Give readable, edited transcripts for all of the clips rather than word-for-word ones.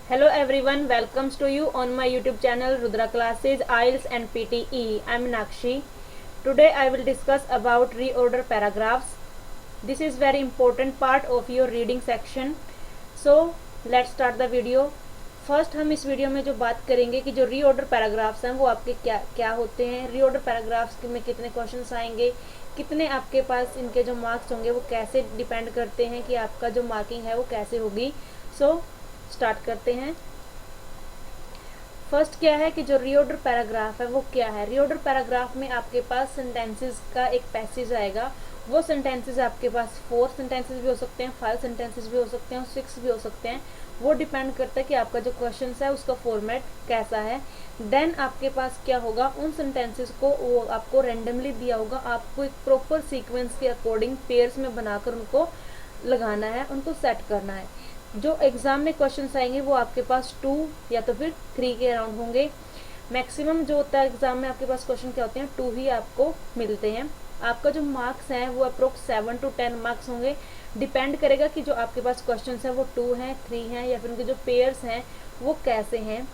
Hello everyone, welcomes to you on my YouTube channel Rudra Classes IELTS and PTE. I am Nakshi. Today I will discuss about reorder paragraphs. This is very important part of your reading section. So let's start the video. First हम इस video में जो बात करेंगे कि जो reorder paragraphs हैं वो आपके क्या क्या होते हैं, रीऑर्डर पैराग्राफ्स में कितने क्वेश्चंस आएंगे, कितने आपके पास इनके जो मार्क्स होंगे वो कैसे डिपेंड करते हैं कि आपका जो मार्किंग है वो कैसे होगी। सो स्टार्ट करते हैं। फर्स्ट क्या है कि जो रीऑर्डर पैराग्राफ है वो क्या है। रीऑर्डर पैराग्राफ में आपके पास सेंटेंसेस का एक पैसेज आएगा। वो सेंटेंसेस आपके पास 4 सेंटेंसेस भी हो सकते हैं, 5 सेंटेंसेस भी हो सकते हैं, 6 भी हो सकते हैं। वो डिपेंड करता है कि आपका जो क्वेश्चन है उसका फॉर्मेट कैसा है। देन आपके पास क्या होगा, उन सेंटेंसेस को वो आपको रेंडमली दिया होगा, आपको एक प्रॉपर सीक्वेंस के अकॉर्डिंग पेयर्स में बनाकर उनको लगाना है, उनको सेट करना है। जो एग्जाम में क्वेश्चन आएंगे वो आपके पास 2 या तो फिर 3 के अराउंड होंगे। मैक्सिमम जो होता है एग्जाम में आपके पास क्वेश्चन क्या होते हैं, 2 ही आपको मिलते हैं। आपका जो मार्क्स हैं वो अप्रोक्स 7 to 10 मार्क्स होंगे। डिपेंड करेगा कि जो आपके पास क्वेश्चन है वो 2 हैं, 3 हैं या फिर उनके जो पेयर्स हैं वो कैसे हैं।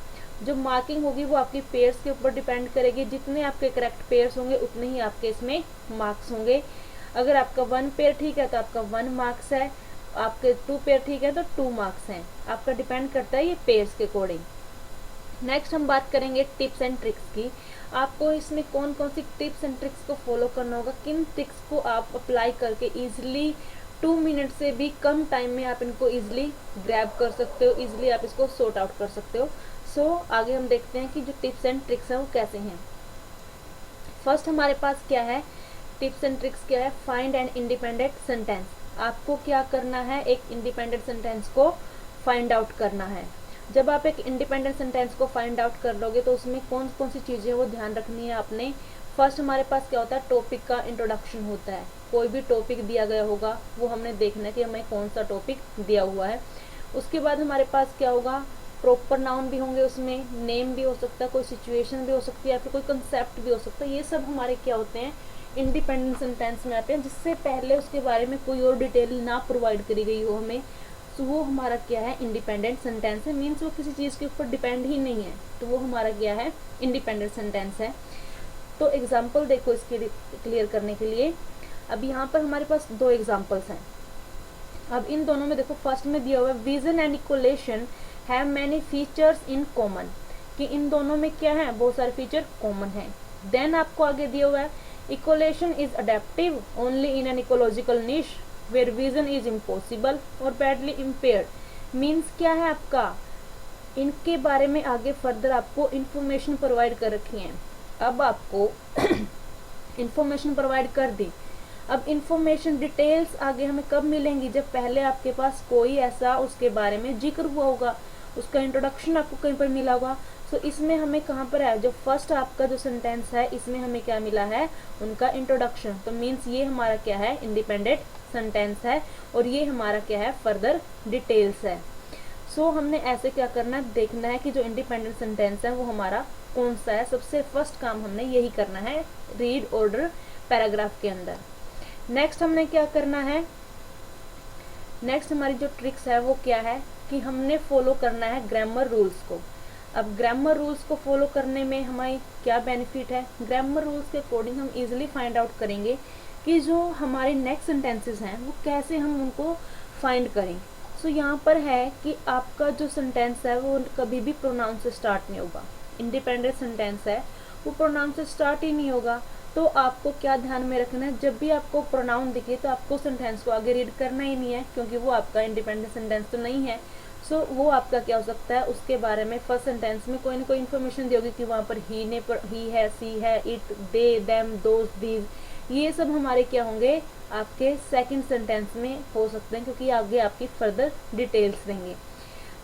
जो मार्किंग होगी वो आपकी पेयर्स के ऊपर डिपेंड करेगी। जितने आपके करेक्ट पेयर्स होंगे उतने ही आपके इसमें मार्क्स होंगे। अगर आपका 1 पेयर ठीक है तो आपका 1 मार्क्स है, आपके 2 पेयर ठीक है तो 2 मार्क्स हैं। आपका डिपेंड करता है ये पेयर्स के अकॉर्डिंग। नेक्स्ट हम बात करेंगे टिप्स एंड ट्रिक्स की। आपको इसमें कौन कौन सी टिप्स एंड ट्रिक्स को फॉलो करना होगा, किन ट्रिक्स को आप अप्लाई करके इजीली 2 मिनट से भी कम टाइम में आप इनको इजीली ग्रैब कर सकते हो, इजीली आप इसको सॉर्ट आउट कर सकते हो। सो आगे हम देखते हैं कि जो टिप्स एंड ट्रिक्स है वो कैसे हैं। फर्स्ट हमारे पास क्या है, टिप्स एंड ट्रिक्स क्या है, फाइंड एन इंडिपेंडेंट सेंटेंस। आपको क्या करना है, एक इंडिपेंडेंट सेंटेंस को फाइंड आउट करना है। जब आप एक इंडिपेंडेंट सेंटेंस को फाइंड आउट कर लोगे तो उसमें कौन कौन सी चीज़ें वो ध्यान रखनी है आपने। फर्स्ट हमारे पास क्या होता है, टॉपिक का इंट्रोडक्शन होता है। कोई भी टॉपिक दिया गया होगा वो हमने देखना है कि हमें कौन सा टॉपिक दिया हुआ है। उसके बाद हमारे पास क्या होगा, प्रॉपर नाउन भी होंगे, उसमें नेम भी हो सकता है, कोई सिचुएशन भी हो सकती है या फिर कोई कंसेप्ट भी हो सकता है। ये सब हमारे क्या होते हैं, इंडिपेंडेंट सेंटेंस में आते हैं, जिससे पहले उसके बारे में कोई और डिटेल ना प्रोवाइड करी गई हो हमें। तो वो हमारा क्या है, इंडिपेंडेंट सेंटेंस है। मीन्स वो किसी चीज़ के ऊपर डिपेंड ही नहीं है, तो वो हमारा क्या है, इंडिपेंडेंट सेंटेंस है। तो एग्जाम्पल देखो इसके क्लियर करने के लिए। अब यहाँ पर हमारे पास 2 एग्जाम्पल्स हैं। अब इन दोनों में देखो, फर्स्ट में दिया हुआ है vision and equation have many features in common, कि इन दोनों में क्या है, बहुत सारे फीचर कॉमन है। देन आपको आगे दिया हुआ है equation is adaptive only in an ecological niche where vision is impossible और बैडली इम्पेयर्ड। मीन्स क्या है आपका, इनके बारे में आगे फर्दर आपको इंफॉर्मेशन प्रोवाइड कर रखी है। अब आपको इंफॉर्मेशन प्रोवाइड कर दी। अब इंफॉर्मेशन डिटेल्स आगे हमें कब मिलेंगी, जब पहले आपके पास कोई ऐसा उसके बारे में जिक्र हुआ होगा, उसका इंट्रोडक्शन आपको कहीं पर मिला होगा। सो इसमें हमें कहाँ पर है, जो फर्स्ट आपका जो सेंटेंस है इसमें हमें क्या मिला है, उनका इंट्रोडक्शन। तो मीन्स ये हमारा क्या है, इंडिपेंडेंट सेंटेंस है और ये हमारा क्या है, फर्दर डिटेल्स है। सो हमने ऐसे क्या करना है, देखना है कि जो इंडिपेंडेंट सेंटेंस है वो हमारा कौन सा है। सबसे फर्स्ट काम हमने यही करना है रीड ऑर्डर पैराग्राफ के अंदर। नेक्स्ट हमने क्या करना है, नेक्स्ट हमारी जो ट्रिक्स है वो क्या है कि हमने फॉलो करना है ग्रामर रूल्स को। अब ग्रामर रूल्स को फॉलो करने में हमारी क्या बेनिफिट है, ग्रामर रूल्स के अकॉर्डिंग हम इजीली फाइंड आउट करेंगे कि जो हमारे नेक्स्ट सेंटेंसेस हैं वो कैसे हम उनको फाइंड करें। सो यहाँ पर है कि आपका जो सेंटेंस है वो कभी भी प्रोनाउन से स्टार्ट नहीं होगा। इंडिपेंडेंट सेंटेंस है वो प्रोनाउन से स्टार्ट ही नहीं होगा। तो आपको क्या ध्यान में रखना है, जब भी आपको प्रोनाउन दिखे तो आपको सेंटेंस को आगे रीड करना ही नहीं है, क्योंकि वो आपका इंडिपेंडेंट सेंटेंस तो नहीं है। सो वो आपका क्या हो सकता है, उसके बारे में फर्स्ट सेंटेंस में कोई ना कोई इन्फॉर्मेशन दी होगी कि वहाँ पर ही है, सी है, it, they, them, those, these, ये सब हमारे क्या होंगे, आपके सेकंड सेंटेंस में हो सकते हैं, क्योंकि आगे आपकी फर्दर डिटेल्स देंगे।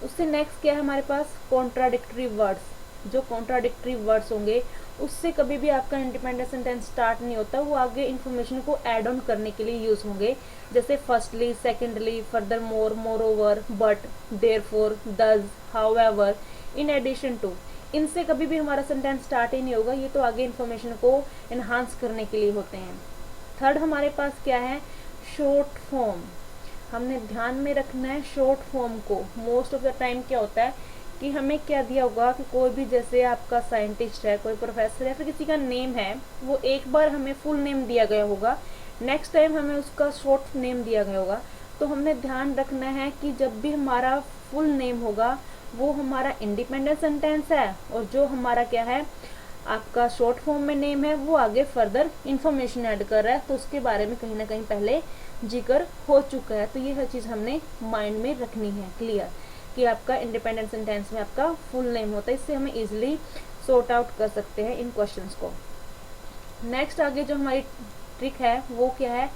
उससे नेक्स्ट क्या है हमारे पास, कॉन्ट्राडिक्टरी वर्ड्स। जो कॉन्ट्राडिक्टरी वर्ड्स होंगे उससे कभी भी आपका इंडिपेंडेंट सेंटेंस स्टार्ट नहीं होता, वो आगे इन्फॉर्मेशन को ऐड ऑन करने के लिए यूज होंगे। जैसे firstly, secondly, further more, more over, but, therefore, दस, हाउएवर, इन एडिशन टू। इनसे कभी भी हमारा सेंटेंस स्टार्ट ही नहीं होगा, ये तो आगे इन्फॉर्मेशन को एनहांस करने के लिए होते हैं। थर्ड हमारे पास क्या है, शॉर्ट फॉर्म। हमने ध्यान में रखना है शॉर्ट फॉर्म को। मोस्ट ऑफ द टाइम क्या होता है कि हमें क्या दिया होगा कि कोई भी जैसे आपका साइंटिस्ट है, कोई प्रोफेसर है, फिर किसी का नेम है, वो एक बार हमें फुल नेम दिया गया होगा, नेक्स्ट टाइम हमें उसका शॉर्ट नेम दिया गया होगा। तो हमने ध्यान रखना है कि जब भी हमारा फुल नेम होगा वो हमारा इंडिपेंडेंट सेंटेंस है, और जो हमारा क्या है आपका शॉर्ट फॉर्म में नेम है वो आगे फर्दर इंफॉर्मेशन ऐड कर रहा है, तो उसके बारे में कहीं ना कहीं पहले जिक्र हो चुका है। तो ये हर चीज़ हमने माइंड में रखनी है क्लियर, कि आपका इंडिपेंडेंट सेंटेंस में आपका फुल नेम होता है। इससे हमें इजीली सॉर्ट आउट कर सकते हैं इन क्वेश्चंस को। नेक्स्ट आगे जो हमारी ट्रिक है वो क्या है,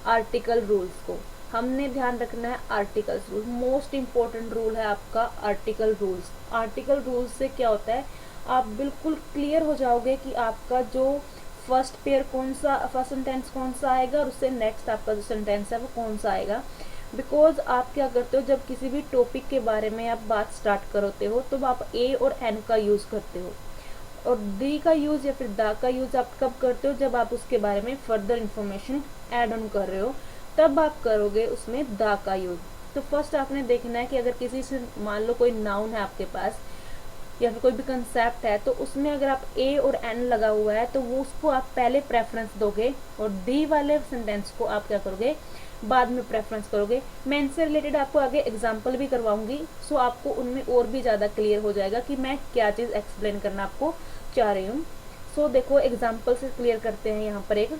आर्टिकल रूल्स को हमने ध्यान रखना है। Articles rule most important rule है आपका, आर्टिकल रूल्स। आर्टिकल रूल्स से क्या होता है, आप बिल्कुल क्लियर हो जाओगे कि आपका जो फर्स्ट पेयर कौन सा, फर्स्ट सेंटेंस कौन सा आएगा और उससे नेक्स्ट आपका जो सेंटेंस है वो कौन सा आएगा। बिकॉज आप क्या करते हो, जब किसी भी टॉपिक के बारे में आप बात स्टार्ट करते हो तो आप ए और एन का यूज़ करते हो, और दी का यूज़ या फिर दा का यूज़ आप कब करते हो, जब आप उसके बारे में फर्दर इंफॉर्मेशन ऐड ऑन कर रहे हो, तब आप करोगे उसमें दा का यूज़। तो फर्स्ट आपने देखना है कि अगर किसी से मान लो कोई नाउन है आपके पास या फिर कोई भी कंसेप्ट है, तो उसमें अगर आप ए और एन लगा हुआ है तो वो उसको आप पहले प्रेफरेंस दोगे, और दी वाले सेंटेंस को आप क्या करोगे बाद में प्रेफरेंस करोगे। मैं इनसे रिलेटेड आपको आगे एग्जांपल भी करवाऊंगी, सो आपको उनमें और भी ज़्यादा क्लियर हो जाएगा कि मैं क्या चीज़ एक्सप्लेन करना आपको चाह रही हूँ। सो देखो एग्जाम्पल से क्लियर करते हैं यहाँ पर एक,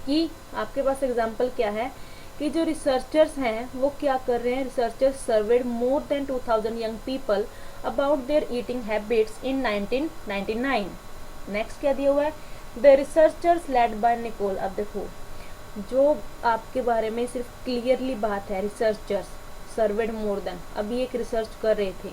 कि आपके पास एग्जाम्पल क्या है कि जो रिसर्चर्स हैं वो क्या कर रहे हैं, researchers surveyed more than 2000 young people about their eating habits in 1999। Next क्या दिया हुआ है, the researchers led by Nicole. अब देखो जो आपके बारे में सिर्फ क्लियरली बात है, रिसर्चर्स सर्वेड मोर देन, अभी एक रिसर्च कर रहे थे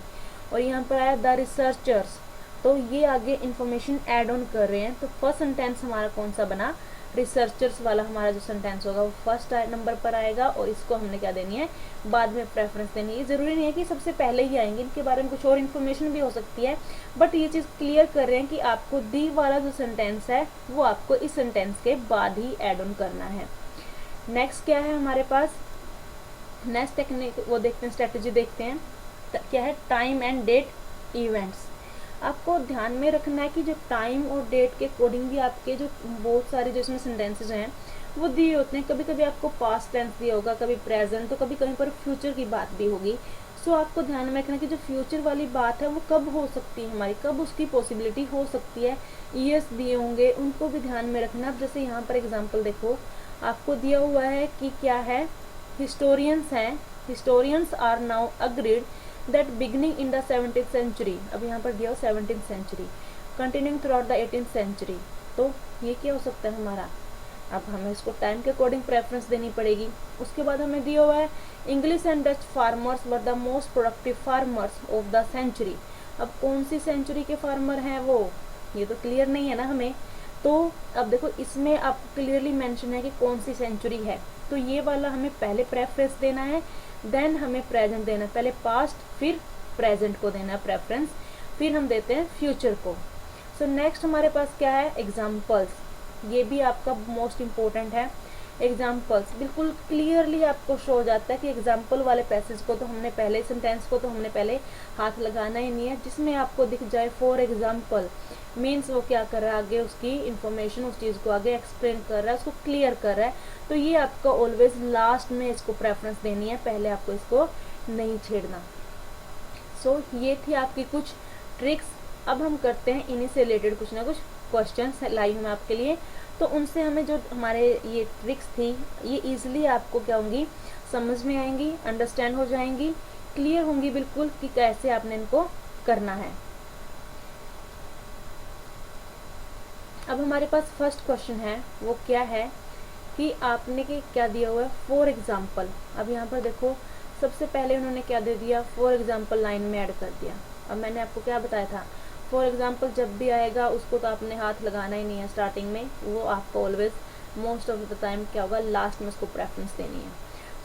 और यहाँ पर आया द रिसर्चर्स, तो ये आगे इंफॉर्मेशन ऐड ऑन कर रहे हैं। तो फर्स्ट सेंटेंस हमारा कौन सा बना, रिसर्चर्स वाला हमारा जो सेंटेंस होगा वो फर्स्ट नंबर पर आएगा, और इसको हमने क्या देनी है बाद में प्रेफरेंस देनी है। जरूरी नहीं है कि सबसे पहले ही आएंगे, इनके बारे में कुछ और इन्फॉर्मेशन भी हो सकती है, बट ये चीज़ क्लियर कर रहे हैं कि आपको दी वाला जो सेंटेंस है वो आपको इस सेंटेंस के बाद ही ऐड ऑन करना है। नेक्स्ट क्या है हमारे पास, नेक्स्ट टेक्निक वो देखते हैं, स्ट्रेटेजी देखते हैं क्या है, टाइम एंड डेट इवेंट्स। आपको ध्यान में रखना है कि जो टाइम और डेट के अकॉर्डिंग भी आपके जो बहुत सारे जो इसमें सेंटेंसेज हैं वो दिए होते हैं। कभी कभी आपको पास्ट टेंस दिया होगा, कभी प्रेजेंट, तो कभी कहीं पर फ्यूचर की बात भी होगी। सो आपको ध्यान में रखना कि जो फ्यूचर वाली बात है वो कब हो सकती है हमारी, कब उसकी पॉसिबिलिटी हो सकती है, ईयर्स दिए होंगे उनको भी ध्यान में रखना। अब जैसे यहाँ पर एग्जाम्पल देखो आपको दिया हुआ है कि क्या है, हिस्टोरियंस हैं, historians are now agreed that beginning in the 17th century. अब यहाँ पर दिया हो 17th century, continuing throughout the 18th century, तो ये क्या हो सकता है हमारा, अब हमें इसको टाइम के अकॉर्डिंग प्रेफरेंस देनी पड़ेगी। उसके बाद हमें दिया हुआ है English and Dutch farmers were the most productive farmers of the century. अब कौन सी सेंचुरी के फार्मर हैं वो, ये तो क्लियर नहीं है ना हमें। तो अब देखो इसमें आपको क्लियरली मेंशन है कि कौन सी सेंचुरी है, तो ये वाला हमें पहले प्रेफरेंस देना है, देन हमें प्रेजेंट देना है, पहले पास्ट फिर प्रेजेंट को देना है प्रेफरेंस, फिर हम देते हैं फ्यूचर को। सो नेक्स्ट हमारे पास क्या है, एग्जाम्पल्स। ये भी आपका मोस्ट इम्पोर्टेंट है। एग्जाम्पल्स बिल्कुल क्लियरली आपको शो हो जाता है कि एग्जाम्पल वाले पैसेज को तो हमने पहले, सेंटेंस को तो हमने पहले हाथ लगाना ही नहीं है। जिसमें आपको दिख जाए फॉर एग्जाम्पल मीन्स वो क्या कर रहा है, आगे उसकी इंफॉर्मेशन, उस चीज़ को आगे एक्सप्लेन कर रहा है, उसको क्लियर कर रहा है, तो ये आपका ऑलवेज लास्ट में इसको प्रेफरेंस देनी है, पहले आपको इसको नहीं छेड़ना। सो ये थी आपकी कुछ ट्रिक्स। अब हम करते हैं इन्हीं से रिलेटेड कुछ ना कुछ क्वेश्चंस लाई हूँ आपके लिए, तो उनसे हमें जो हमारे ये ट्रिक्स थी ये इजीली आपको क्या होंगी, समझ में आएंगी, अंडरस्टैंड हो जाएंगी, क्लियर होंगी बिल्कुल कि कैसे आपने इनको करना है। अब हमारे पास फर्स्ट क्वेश्चन है वो क्या है कि आपने क्या दिया हुआ है, फॉर एग्जाम्पल। अब यहाँ पर देखो सबसे पहले उन्होंने क्या दे दिया, फॉर एग्जाम्पल लाइन में ऐड कर दिया। अब मैंने आपको क्या बताया था, फॉर एग्जाम्पल जब भी आएगा उसको तो आपने हाथ लगाना ही नहीं है स्टार्टिंग में, वो आपको always most of the time क्या होगा, लास्ट में उसको प्रेफरेंस देनी है।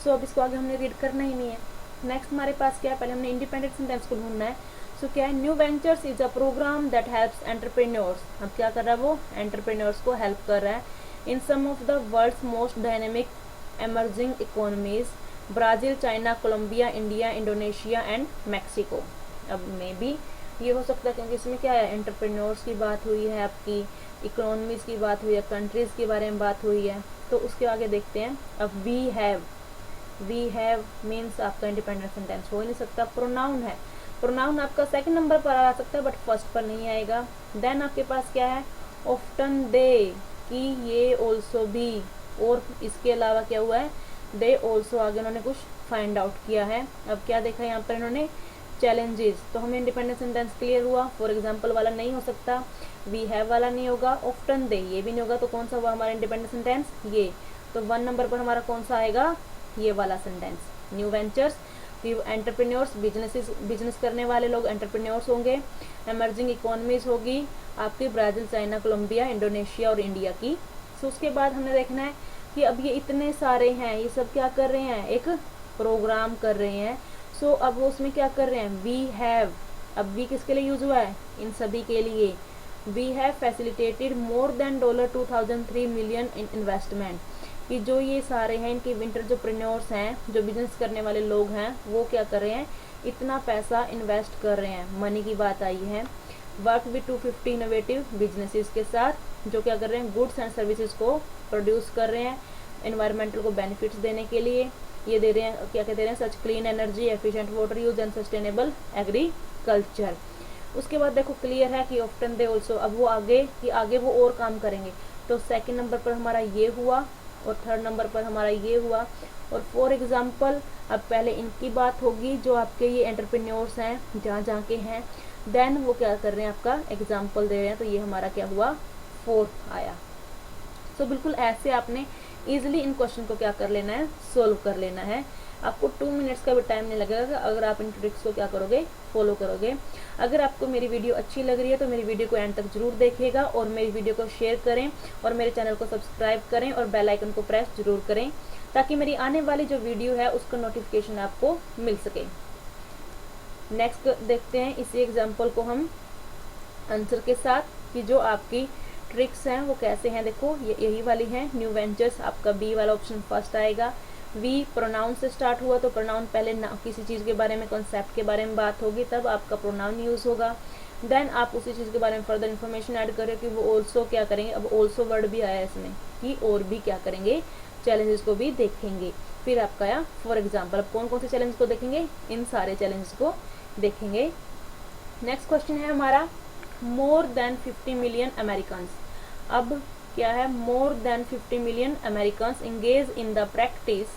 सो अब इसको आगे हमने रीड करना ही नहीं है। नेक्स्ट हमारे पास क्या है, पहले हमने इंडिपेंडेंट सेंटेंस को ढूंढना है। सो क्या है, new ventures is a programme that helps entrepreneurs. अब क्या कर रहा है वो, एंटरप्रेन्योर्स को हेल्प कर रहा है in some of the world's most dynamic emerging economies Brazil, China, Colombia, India, Indonesia and Mexico. अब मे बी ये हो सकता है क्योंकि इसमें क्या है, एंटरप्रेन्योर्स की बात हुई है, आपकी इकोनॉमीज़ की बात हुई है, कंट्रीज़ के बारे में बात हुई है। तो उसके आगे देखते हैं। अब वी हैव मीन्स आपका इंडिपेंडेंट सेंटेंस हो ही नहीं सकता। प्रोनाउन है, प्रोनाउन आपका सेकंड नंबर पर आ सकता है बट फर्स्ट पर नहीं आएगा। देन आपके पास क्या है, ऑफ्टन दे, कि ये ऑल्सो भी, और इसके अलावा क्या हुआ है, दे ऑल्सो आगे उन्होंने कुछ फाइंड आउट किया है। अब क्या देखा यहाँ पर इन्होंने, चैलेंजेस। तो हमें इंडिपेंडेंट सेंटेंस क्लियर हुआ। फॉर एग्जाम्पल वाला नहीं हो सकता, वी हैव वाला नहीं होगा, ऑफ्टन दे ये भी नहीं होगा। तो कौन सा हुआ हमारा इंडिपेंडेंट सेंटेंस, ये। तो 1 नंबर पर हमारा कौन सा आएगा, ये वाला sentence. New ventures, entrepreneurs, business करने वाले लोग एंटरप्रेन्योर्स होंगे। एमर्जिंग इकोनॉमीज होगी आपकी ब्राज़ील, चाइना, कोलंबिया, इंडोनेशिया और इंडिया की। सो उसके बाद हमें देखना है कि अब ये इतने सारे हैं, ये सब क्या कर रहे हैं, एक प्रोग्राम कर रहे हैं। सो अब वो उसमें क्या कर रहे हैं, वी हैव। अब वी किसके लिए यूज हुआ है, इन सभी के लिए। We have facilitated more than $2003 million in investment, कि जो ये सारे हैं इनके एंटरप्रेन्योर्स हैं, जो बिजनेस करने वाले लोग हैं, वो क्या कर रहे हैं, इतना पैसा इन्वेस्ट कर रहे हैं। मनी की बात आई है। वर्क विद 250 इनोवेटिव बिजनेसेस के साथ, जो क्या कर रहे हैं, गुड्स एंड सर्विसेज को प्रोड्यूस कर रहे हैं एनवायरमेंटल को बेनिफिट्स देने के लिए। ये दे रहे हैं, क्या कहते हैं, such clean energy, efficient water use and sustainable agriculture. उसके बाद देखो क्लियर है कि ऑफ्टन दे ऑल्सो, अब वो आगे कि आगे वो और काम करेंगे। तो सेकंड नंबर पर हमारा ये हुआ और थर्ड नंबर पर हमारा ये हुआ। और फॉर एग्जांपल अब पहले इनकी बात होगी, जो आपके ये एंटरप्रेन्योर्स हैं जहाँ जहाँ के हैं, देन वो क्या कर रहे हैं, आपका एग्जाम्पल दे रहे हैं। तो ये हमारा क्या हुआ, 4 आया। तो बिल्कुल ऐसे आपने ईजिली इन क्वेश्चन को क्या कर लेना है, सोल्व कर लेना है। आपको 2 मिनट्स का भी टाइम नहीं लगेगा अगर आप इन ट्रिक्स को क्या करोगे, फॉलो करोगे। अगर आपको मेरी वीडियो अच्छी लग रही है तो मेरी वीडियो को एंड तक जरूर देखिएगा और मेरी वीडियो को शेयर करें और मेरे चैनल को सब्सक्राइब करें और बेल आइकन को प्रेस जरूर करें, ताकि मेरी आने वाली जो वीडियो है उसका नोटिफिकेशन आपको मिल सके। नेक्स्ट देखते हैं इसी एग्जाम्पल को हम आंसर के साथ, कि जो आपकी ट्रिक्स हैं वो कैसे हैं। देखो ये यही वाली हैं। न्यू वेंचर्स, आपका बी वाला ऑप्शन फर्स्ट आएगा। वी प्रोनाउन से स्टार्ट हुआ, तो प्रोनाउन पहले ना किसी चीज़ के बारे में, कॉन्सेप्ट के बारे में बात होगी, तब आपका प्रोनाउन यूज़ होगा। देन आप उसी चीज़ के बारे में फर्दर इन्फॉर्मेशन ऐड करें कि वो ऑल्सो क्या करेंगे। अब ऑल्सो वर्ड भी आया इसमें, कि और भी क्या करेंगे, चैलेंजेस को भी देखेंगे। फिर आपका आया फॉर एग्जाम्पल, अब कौन कौन से चैलेंज को देखेंगे, इन सारे चैलेंजेस को देखेंगे। नेक्स्ट क्वेश्चन है हमारा, मोर देन 50 मिलियन अमेरिकन्स। अब क्या है, more than 50 million Americans engage in the practice,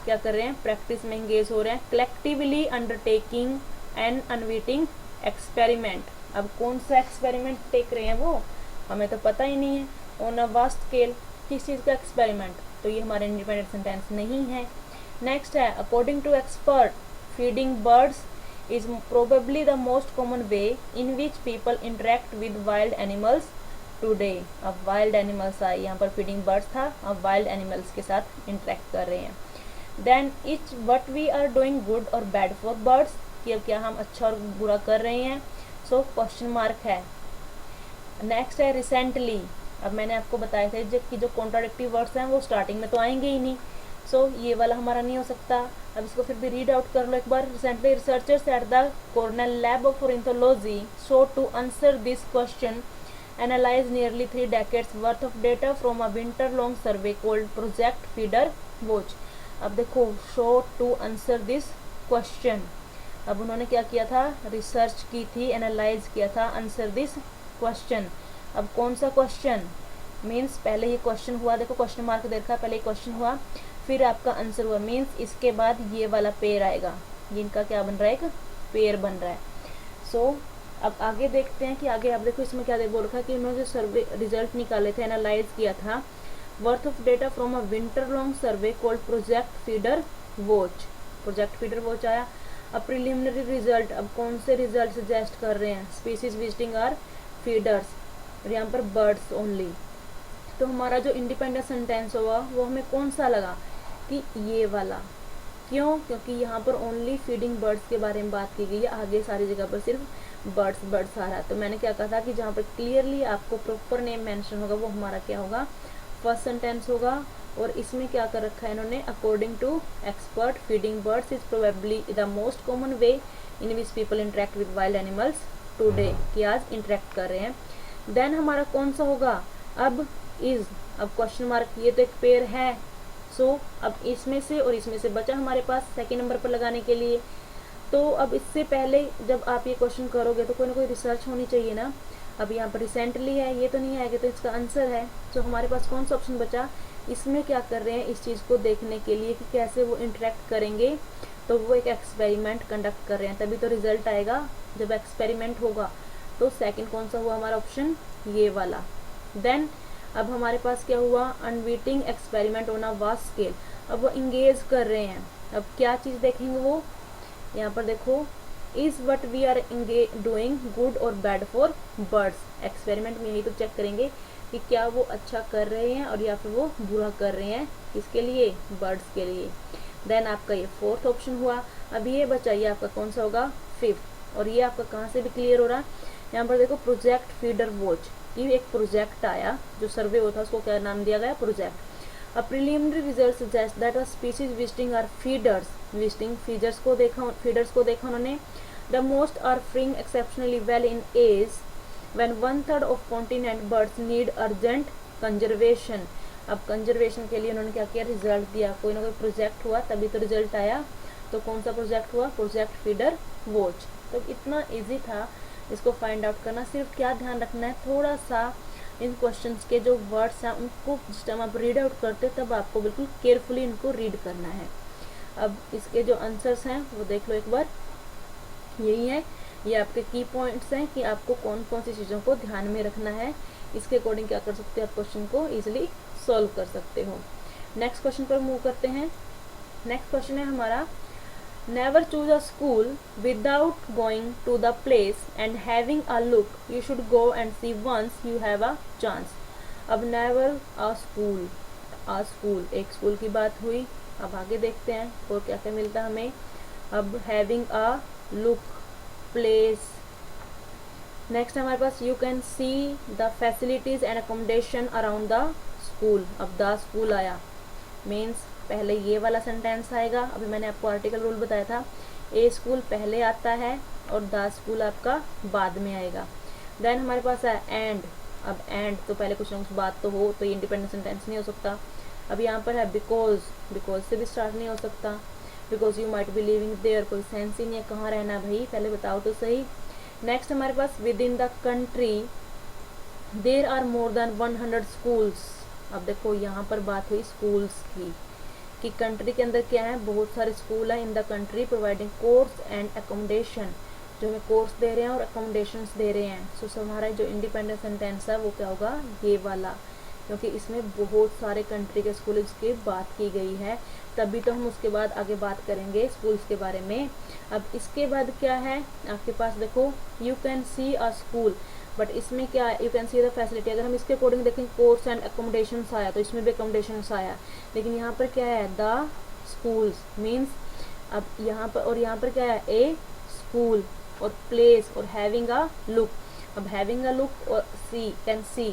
क्या कर रहे हैं, प्रैक्टिस में इंगेज हो रहे हैं, कलेक्टिवली अंडरटेकिंग एंड अनविटिंग एक्सपेरिमेंट। अब कौन सा एक्सपेरिमेंट टेक रहे हैं वो हमें तो पता ही नहीं है। ऑन अ वास्ट स्केल, किस चीज़ का एक्सपेरिमेंट, तो ये हमारे इंडिपेंडेंट सेंटेंस नहीं है। नेक्स्ट है, according to expert feeding birds is probably the most common way in which people interact with wild animals today। अब wild animals आए, यहाँ पर feeding birds था, अब wild animals के साथ interact कर रहे हैं। Then each what we are doing good or bad for birds, कि अब क्या हम अच्छा और बुरा कर रहे हैं, so question mark है। नेक्स्ट है recently, अब मैंने आपको बताया था कि जो contradictory words हैं वो starting में तो आएंगे ही नहीं, सो ये वाला हमारा नहीं हो सकता। अब इसको फिर भी रीड आउट कर लो एक बार। Recently researchers at the Cornell lab of ornithology show to answer this question analyse nearly 3 decades worth of data from a winter long survey called Project Feeder Watch. अब देखो, show to answer this question, अब उन्होंने क्या किया था, research की थी, analyse किया था, आंसर दिस क्वेश्चन। अब कौन सा क्वेश्चन, मीन्स पहले ये क्वेश्चन हुआ, देखो क्वेश्चन मार्क देखा, पहले क्वेश्चन हुआ फिर आपका आंसर हुआ, मीन्स इसके बाद ये वाला पेयर आएगा, ये इनका क्या बन रहा है, एक पेयर बन रहा है। सो अब आगे देखते हैं कि आगे आप देखो इसमें क्या बोल रखा है कि उन्होंने जो सर्वे रिजल्ट निकाले थे, एनालाइज किया था, worth of data from a winter long survey called Project Feeder watch. Project Feeder watch आया। अब प्रिलिमिनरी रिजल्ट, अब कौन से रिजल्ट सजेस्ट कर रहे हैं, स्पीसीज विजिटिंग आर फीडर्स, और यहाँ पर बर्ड्स ओनली। तो हमारा जो इंडिपेंडेंट सेंटेंस होगा वो हमें कौन सा लगा, कि ये वाला। क्यों, क्योंकि यहाँ पर ओनली फीडिंग बर्ड्स के बारे में बात की गई है, आगे सारी जगह पर सिर्फ बर्ड्स आ रहा है। तो मैंने क्या कहा था कि जहाँ पर क्लियरली आपको प्रॉपर नेम मेंशन होगा वो हमारा क्या होगा, फर्स्ट सेंटेंस होगा, और इसमें क्या कर रखा है इन्होंने, according to expert feeding birds is probably the most common way in which people interact with wild animals today, कि आज इंटरेक्ट कर रहे हैं। देन हमारा कौन सा होगा, अब इज, अब क्वेश्चन मार्क, ये तो एक पेयर है, सो अब इसमें से और इसमें से बचा हमारे पास सेकेंड नंबर पर लगाने के लिए। तो अब इससे पहले जब आप ये क्वेश्चन करोगे तो कोई ना कोई रिसर्च होनी चाहिए ना। अब यहाँ पर रिसेंटली है, ये तो नहीं आएगा, तो इसका आंसर है। तो हमारे पास कौन सा ऑप्शन बचा, इसमें क्या कर रहे हैं, इस चीज़ को देखने के लिए कि कैसे वो इंटरेक्ट करेंगे, तो वो एक एक्सपेरिमेंट कंडक्ट कर रहे हैं, तभी तो रिजल्ट आएगा जब एक्सपेरिमेंट होगा। तो सेकंड कौन सा हुआ हमारा ऑप्शन, ये वाला। देन अब हमारे पास क्या हुआ, unwitting experiment on a vast scale. अब वो इंगेज कर रहे हैं, अब क्या चीज़ देखेंगे वो, यहाँ पर देखो, is what we are doing good और बैड फॉर बर्ड्स। एक्सपेरिमेंट में यही तो चेक करेंगे कि क्या वो अच्छा कर रहे हैं और या फिर वो बुरा कर रहे हैं, किसके लिए, बर्ड्स के लिए। देन आपका ये फोर्थ ऑप्शन हुआ। अब ये बचाइए आपका कौन सा होगा, फिफ्थ। और ये आपका कहाँ से भी क्लियर हो रहा है, यहाँ पर देखो प्रोजेक्ट फीडर वॉच, ये एक प्रोजेक्ट आया जो सर्वे होता है, उसको क्या नाम दिया गया, project. A preliminary result suggests that a species visiting are feeders. Visiting feeders को देखा उन्होंने। The most are freeing exceptionally well in age when 1/3 of continent birds need urgent conservation. अब कंजर्वेशन के लिए उन्होंने क्या किया, रिजल्ट दिया, कोई ना कोई प्रोजेक्ट हुआ तभी तो रिजल्ट आया। तो कौन सा प्रोजेक्ट हुआ, प्रोजेक्ट फीडर वॉच। तो इतना इजी था इसको फाइंड आउट करना। सिर्फ क्या ध्यान रखना है, थोड़ा सा इन क्वेश्चंस के जो वर्ड्स हैं उनको जिस टाइम आप रीड आउट करते हैं तब आपको बिल्कुल केयरफुली इनको रीड करना है। अब इसके जो आंसर्स हैं वो देख लो एक बार, यही है, ये आपके की पॉइंट्स हैं कि आपको कौन कौन सी चीज़ों को ध्यान में रखना है। इसके अकॉर्डिंग क्या कर सकते हो, आप क्वेश्चन को ईजिली सॉल्व कर सकते हो। नेक्स्ट क्वेश्चन पर मूव करते हैं। नेक्स्ट क्वेश्चन है हमारा, Never choose a school without going to the place and having a look. You should go and see once you have a chance. अब never a school, एक school की बात हुई। अब आगे देखते हैं और क्या क्या मिलता है हमें। अब having a look, place. Next हमारे पास you can see the facilities and accommodation around the school. अब the school आया, मीन्स पहले ये वाला सेंटेंस आएगा। अभी मैंने आपको आर्टिकल रूल बताया था, ए स्कूल पहले आता है और द स्कूल आपका बाद में आएगा। देन हमारे पास है एंड। अब एंड तो पहले कुछ ना कुछ बात तो हो, तो ये इंडिपेंडेंट सेंटेंस नहीं हो सकता। अब यहाँ पर है बिकॉज से भी स्टार्ट नहीं हो सकता, because you might be living there, कोई सेंस ही नहीं है, कहाँ रहना भाई, पहले बताओ तो सही। नेक्स्ट हमारे पास within the country there are more than 100 schools. अब देखो यहाँ पर बात हुई स्कूल्स की, कि कंट्री के अंदर क्या है, बहुत सारे स्कूल हैं इन the country providing course and accommodation, जो हमें कोर्स दे रहे हैं और एकोमोडेशंस दे रहे हैं। सो हमारा जो इंडिपेंडेंट सेंटेंस है वो क्या होगा, ये वाला, क्योंकि इसमें बहुत सारे कंट्री के स्कूल्स की बात की गई है, तभी तो हम उसके बाद आगे बात करेंगे स्कूल्स के बारे में। अब इसके बाद क्या है आपके पास, देखो you can see a school, but इसमें क्या है, you can see the facility. अगर हम इसके अकॉर्डिंग देखें कोर्स एंड एकोमोडेशंस आया तो इसमें भी एकोमोडेशंस आया, लेकिन यहाँ पर क्या है, द स्कूल्स मीन्स। अब यहाँ पर और यहाँ पर क्या है, ए स्कूल और प्लेस और हैविंग अ लुक। अब हैविंग अ लुक और सी कैन सी,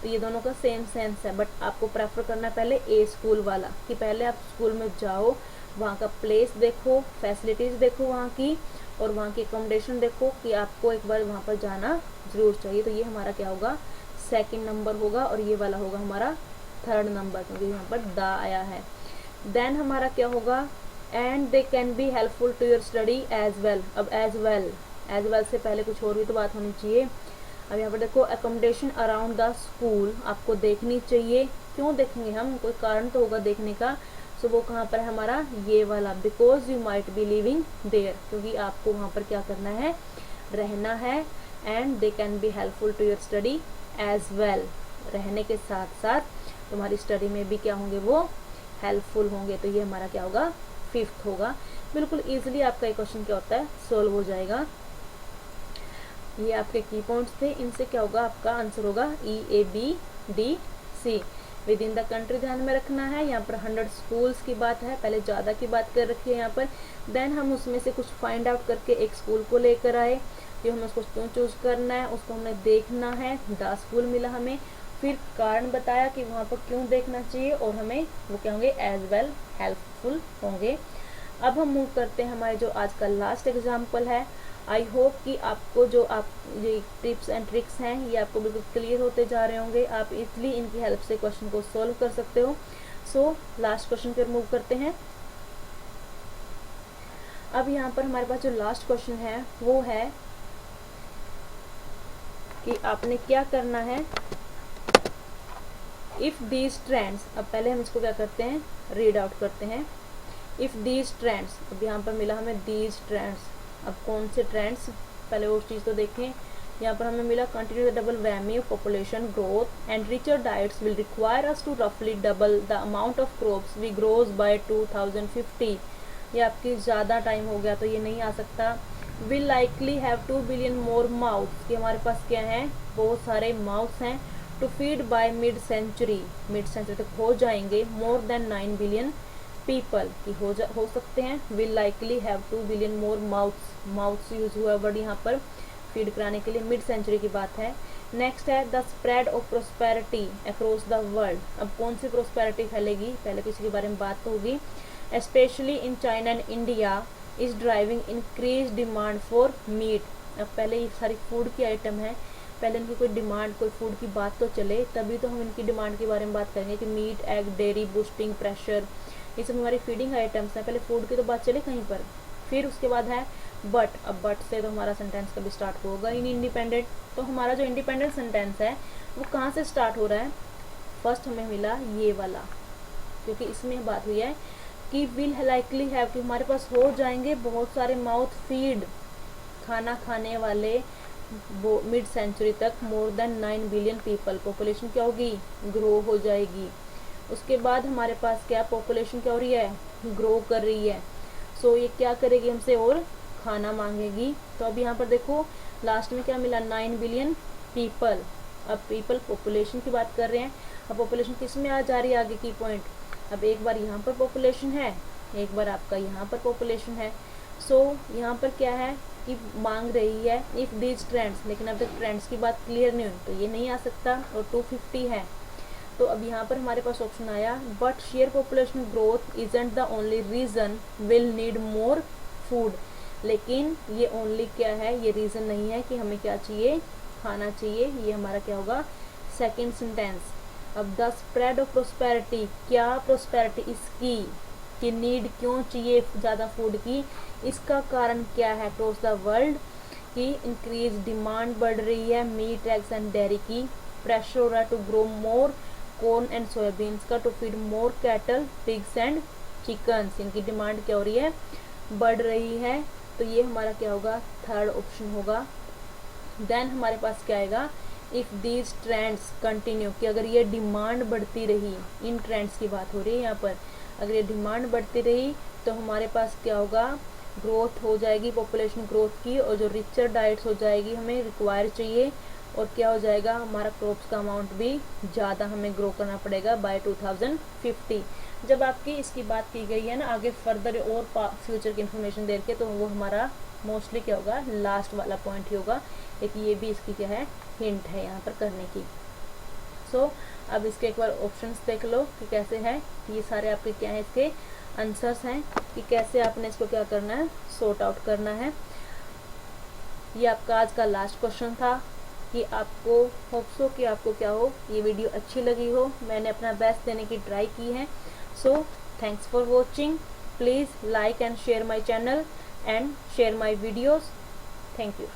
तो ये दोनों का सेम सेंस है, बट आपको प्रेफर करना है पहले ए स्कूल वाला, कि पहले आप स्कूल में जाओ, वहाँ का प्लेस देखो, फैसिलिटीज़ देखो वहाँ की, और वहाँ की अकोमोडेशन देखो, कि आपको एक बार वहाँ पर जाना जरूर चाहिए। तो ये हमारा क्या होगा, सेकंड नंबर होगा, और ये वाला होगा हमारा थर्ड नंबर, क्योंकि यहाँ पर द आया है। देन हमारा क्या होगा, and they can be helpful to your study as well. अब एज वेल से पहले कुछ और भी तो बात होनी चाहिए। अब यहाँ पर देखो अकोमोडेशन अराउंड द स्कूल आपको देखनी चाहिए। क्यों देखेंगे हम, कोई कारण तो होगा देखने का। सो वो कहाँ पर है हमारा, ये वाला, because you might be living there, क्योंकि आपको वहाँ पर क्या करना है, रहना है। And they can be helpful to your study as well, रहने के साथ साथ तुम्हारी स्टडी में भी क्या होंगे, वो हेल्पफुल होंगे। तो ये हमारा क्या होगा, फिफ्थ होगा। बिल्कुल ईजिली आपका ये क्वेश्चन क्या होता है, सोल्व हो जाएगा। ये आपके की पॉइंट्स थे, इनसे क्या होगा, आपका आंसर होगा EABDC। With in the country ध्यान में रखना है, यहाँ पर 100 स्कूल्स की बात है, पहले ज़्यादा की बात कर रखी है यहाँ पर। देन हम उसमें से कुछ फाइंड आउट करके एक स्कूल को लेकर आए, जो हमें उसको क्यों चूज करना है उसको हमने देखना है, द स्कूल मिला हमें। फिर कारण बताया कि वहाँ पर क्यों देखना चाहिए, और हमें वो क्या होंगे, एज वेल हेल्पफुल होंगे। अब हम मूव करते हैं हमारे जो आज का लास्ट एग्जाम्पल है। आई होप कि आपको जो आप ये टिप्स एंड ट्रिक्स हैं ये आपको बिल्कुल क्लियर होते जा रहे होंगे, आप इजली इनकी हेल्प से क्वेश्चन को सॉल्व कर सकते हो। सो लास्ट क्वेश्चन पर मूव करते हैं। अब यहाँ पर हमारे पास जो लास्ट क्वेश्चन है वो है कि आपने क्या करना है, इफ दीज ट्रेंड्स, अब पहले हम इसको क्या करते हैं, रीड आउट करते हैं। इफ दीज ट्रेंड्स, अब यहाँ पर मिला हमें दीज ट्रेंड्स, अब कौन से ट्रेंड्स, पहले वो चीज़ तो देखें। यहाँ पर हमें मिला continue the double whammy of population growth and richer diets will require us to रफली double the amount of crops we grows by 2050। ये आपकी ज़्यादा टाइम हो गया तो ये नहीं आ सकता। Will likely have 2 billion more mouths, कि हमारे पास क्या है, बहुत सारे माउथ्स हैं। To feed by mid century तक हो जाएंगे मोर देन 9 बिलियन पीपल, की हो सकते हैं। Will likely have 2 billion more mouths use हुआ वर्ड यहाँ पर फीड कराने के लिए, मिड सेंचुरी की बात है। नेक्स्ट है the spread of prosperity across the world, अब कौन सी प्रोस्पेरिटी फैलेगी, पहले किसी के बारे में बात तो होगी। Specially in China and India is driving increase demand for meet, अब पहले ये सारी फूड की आइटम है, पहले इनकी कोई डिमांड, कोई फूड की बात तो चले, तभी तो हम इनकी डिमांड के बारे में बात करेंगे कि meat, egg, dairy, boosting, pressure, ये सब हमारी फीडिंग आइटम्स हैं। पहले फूड की तो बात चले कहीं पर। फिर उसके बाद है बट, अब बट से तो हमारा सेंटेंस कभी स्टार्ट होगा इन इंडिपेंडेंट, तो हमारा जो इंडिपेंडेंट सेंटेंस है वो कहाँ से स्टार्ट हो रहा है, फर्स्ट हमें मिला ये वाला, क्योंकि इसमें बात हुई है कि विल लाइकली हैव, कि हमारे पास हो जाएंगे बहुत सारे माउथ फीड, खाना खाने वाले मिड सेंचुरी तक, more than 9 billion people, population क्या होगी, ग्रो हो जाएगी। उसके बाद हमारे पास क्या, पॉपुलेशन क्या हो रही है, ग्रो कर रही है। सो ये क्या करेगी, हमसे और खाना मांगेगी। तो अब यहाँ पर देखो लास्ट में क्या मिला, 9 बिलियन पीपल, अब पीपल पॉपुलेशन की बात कर रहे हैं। अब पॉपुलेशन किस में आ जा रही है आगे की पॉइंट, अब एक बार यहाँ पर पॉपुलेशन है, एक बार आपका यहाँ पर पॉपुलेशन है। सो यहाँ पर क्या है कि मांग रही है इफ दीज ट्रेंड्स, लेकिन अब तक ट्रेंड्स की बात क्लियर नहीं हुई तो ये नहीं आ सकता, और 250 है। तो अब यहाँ पर हमारे पास ऑप्शन आया but sheer population growth isn't the only reason will need more food, लेकिन ये ओनली क्या है, ये रीज़न नहीं है कि हमें क्या चाहिए, खाना चाहिए। ये हमारा क्या होगा, सेकेंड सेंटेंस। अब द स्प्रेड ऑफ प्रोस्पेरिटी, क्या प्रोस्पेरिटी इसकी, कि नीड क्यों चाहिए ज़्यादा फूड की, इसका कारण क्या है अक्रॉस द वर्ल्ड, की इंक्रीज डिमांड बढ़ रही है मीट, एग्स एंड डेयरी की, प्रेशर हो रहा है to grow more corn and soybeans का, to feed more cattle, pigs and chickens, इनकी डिमांड क्या हो रही है, बढ़ रही है। तो ये हमारा क्या होगा, थर्ड ऑप्शन होगा। देन हमारे पास क्या आएगा, इफ़ दीज ट्रेंड्स कंटिन्यू, कि अगर ये डिमांड बढ़ती रही, इन ट्रेंड्स की बात हो रही है यहाँ पर, अगर ये डिमांड बढ़ती रही तो हमारे पास क्या होगा, ग्रोथ हो जाएगी पॉपुलेशन ग्रोथ की, और जो रिचर डाइट्स हो जाएगी हमें रिक्वायर चाहिए, और क्या हो जाएगा, हमारा क्रॉप्स का अमाउंट भी ज़्यादा हमें ग्रो करना पड़ेगा बाय 2050। जब आपकी इसकी बात की गई है ना आगे फर्दर और फ्यूचर की इन्फॉर्मेशन दे के, तो वो हमारा मोस्टली क्या होगा, लास्ट वाला पॉइंट ही होगा, एक ये भी इसकी क्या है, हिंट है यहाँ पर करने की। सो अब इसके एक बार ऑप्शंस देख लो कि कैसे है, ये सारे आपके क्या है, इसके आंसर्स हैं कि कैसे आपने इसको क्या करना है, सॉर्ट आउट करना है। ये आपका आज का लास्ट क्वेश्चन था कि आपको होप्सो कि आपको क्या हो, ये वीडियो अच्छी लगी हो, मैंने अपना बेस्ट देने की ट्राई की है। So thanks for watching, please like and share my channel and share my videos. Thank you.